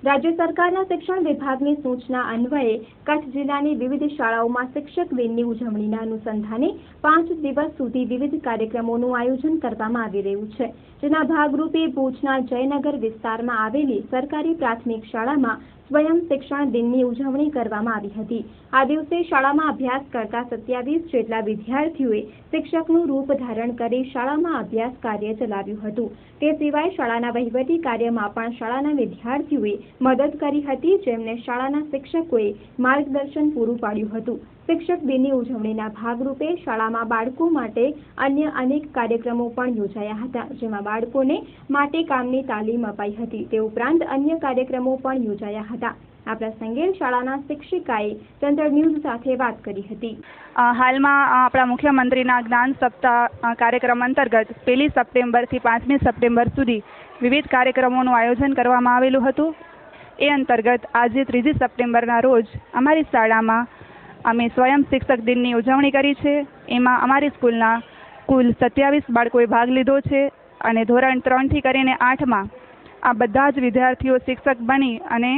રાજ્ય સરકારના શિક્ષણ વિભાગની સૂચના અન્વયે કચ્છ જિલ્લાની વિવિધ શાળાઓમાં શિક્ષક દિનની ઉજવણીના અનુસંધાને 5 દિવસ સુધી વિવિધ કાર્યક્રમોનું આયોજન કરવામાં આવી રહ્યું છે, જેના ભાગરૂપે ભુજના જયનગર વિસ્તારમાં આવેલી સરકારી પ્રાથમિક શાળામાં સ્વયં શિક્ષણ દિનની ઉજવણી કરવામાં આવી હતી। આ દિવસે શાળામાં અભ્યાસ કરતા 27 જેટલા વિદ્યાર્થીઓએ શિક્ષકનું રૂપ ધારણ કરી શાળામાં અભ્યાસ કાર્ય ચલાવ્યું હતું। તે સિવાય શાળાના વહીવટી કાર્યમાં પણ શાળાના વિદ્યાર્થીઓએ મદદ કરી હતી, જેમને શાળાના શિક્ષકોએ માર્ગદર્શન પૂરું પાડ્યું હતું। શિક્ષક દિનની ઉજવણીના ભાગરૂપે શાળામાં બાળકો માટે અન્ય અનેક કાર્યક્રમો પણ યોજાયા હતા, જેમાં બાળકોને માટીકામની તાલીમ અપાઈ હતી। તે ઉપરાંત અન્ય કાર્યક્રમો પણ યોજાયા હતા। આ પ્રસંગે શાળાના શિક્ષિકાએ ચંદ્ર ન્યૂઝ સાથે વાત કરી હતી। હાલમાં આપણા મુખ્યમંત્રીના જ્ઞાન સપ્તાહ કાર્યક્રમ અંતર્ગત 1 સપ્ટેમ્બરથી 5મી સપ્ટેમ્બર સુધી વિવિધ કાર્યક્રમોનું આયોજન કરવામાં આવેલું હતું। એ અંતર્ગત આજે 3 સપ્ટેમ્બરના રોજ અમારી શાળામાં અમે સ્વયં શિક્ષક દિનની ઉજવણી કરી છે। એમાં અમારી સ્કૂલના કુલ 27 બાળકોએ ભાગ લીધો છે અને ધોરણ 3થી કરીને 8માં આ બધા જ વિદ્યાર્થીઓ શિક્ષક બની અને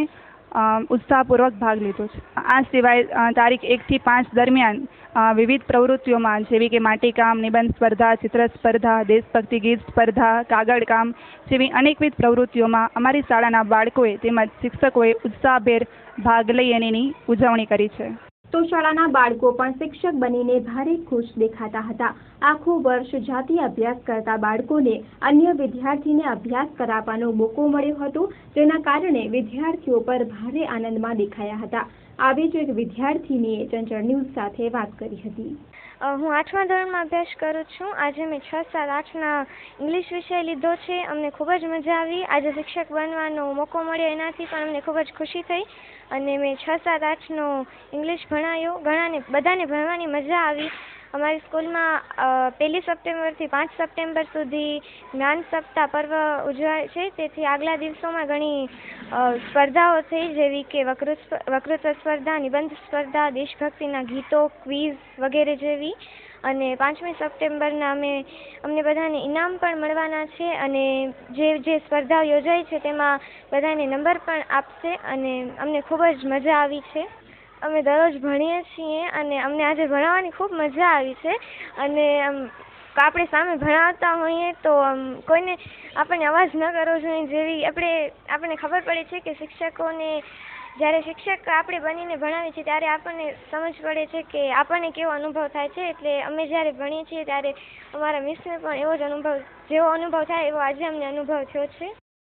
ઉત્સાહપૂર્વક ભાગ લીધો છે। આ સિવાય તારીખ 1થી 5 દરમિયાન વિવિધ પ્રવૃત્તિઓમાં જેવી કે માટીકામ, નિબંધ સ્પર્ધા, ચિત્ર સ્પર્ધા, દેશભક્તિ ગીત સ્પર્ધા, કાગળકામ જેવી અનેકવિધ પ્રવૃત્તિઓમાં અમારી શાળાના બાળકોએ તેમજ શિક્ષકોએ ઉત્સાહભેર ભાગ લઈ એની ઉજવણી કરી છે। તો શાળાના બાળકો પણ શિક્ષક બનીને ભારે ખુશ દેખાતા હતા। આખું વર્ષ જાતે અભ્યાસ કરતા બાળકોને અન્ય વિદ્યાર્થીને અભ્યાસ કરાવવાનો મોકો મળ્યો હતો, જેના કારણે વિદ્યાર્થીઓ પર ભારે આનંદમાં દેખાયા હતા। આવી જ એક વિદ્યાર્થીનીએ ચંચળ ન્યૂઝ સાથે વાત કરી હતી। હું 8મા ધોરણમાં અભ્યાસ કરું છું। આજે મેં 6, 7, 8ના ઇંગ્લિશ વિષય લીધો છે। અમને ખૂબ જ મજા આવી। આજે શિક્ષક બનવાનો મોકો મળ્યો એનાથી પણ અમને ખૂબ જ ખુશી થઈ અને મેં 6, 7, 8નો ઇંગ્લિશ ભણાયો। બધાને ભણવાની મજા આવી। અમારી સ્કૂલમાં 1 સપ્ટેમ્બરથી 5 સપ્ટેમ્બર સુધી જ્ઞાન સપ્તાહ પર્વ ઉજવાય છે, તેથી આગલા દિવસોમાં ઘણી સ્પર્ધાઓ થઈ, જેવી કે વક્તૃત્વ સ્પર્ધા, નિબંધ સ્પર્ધા, દેશભક્તિના ગીતો, ક્વિઝ વગેરે જેવી। અને 5મી સપ્ટેમ્બરના અમને બધાને ઇનામ પણ મળવાના છે અને જે સ્પર્ધાઓ યોજાય છે તેમાં બધાને નંબર પણ આપશે અને અમને ખૂબ જ મજા આવી છે। અમે દરરોજ ભણીએ છીએ અને અમને આજે ભણાવવાની ખૂબ મજા આવી છે અને આપણે સામે ભણાવતા હોઈએ તો કોઈને આપણને અવાજ ન કરવો જોઈએ, જેવી આપણને ખબર પડે છે કે શિક્ષકોને જ્યારે શિક્ષક આપણે બનીને ભણાવીએ છીએ ત્યારે આપણને સમજ પડે છે કે આપણને કેવો અનુભવ થાય છે। એટલે અમે જ્યારે ભણીએ છીએ ત્યારે અમારા મિસને પણ જેવો અનુભવ થાય એવો આજે અમને અનુભવ થયો છે।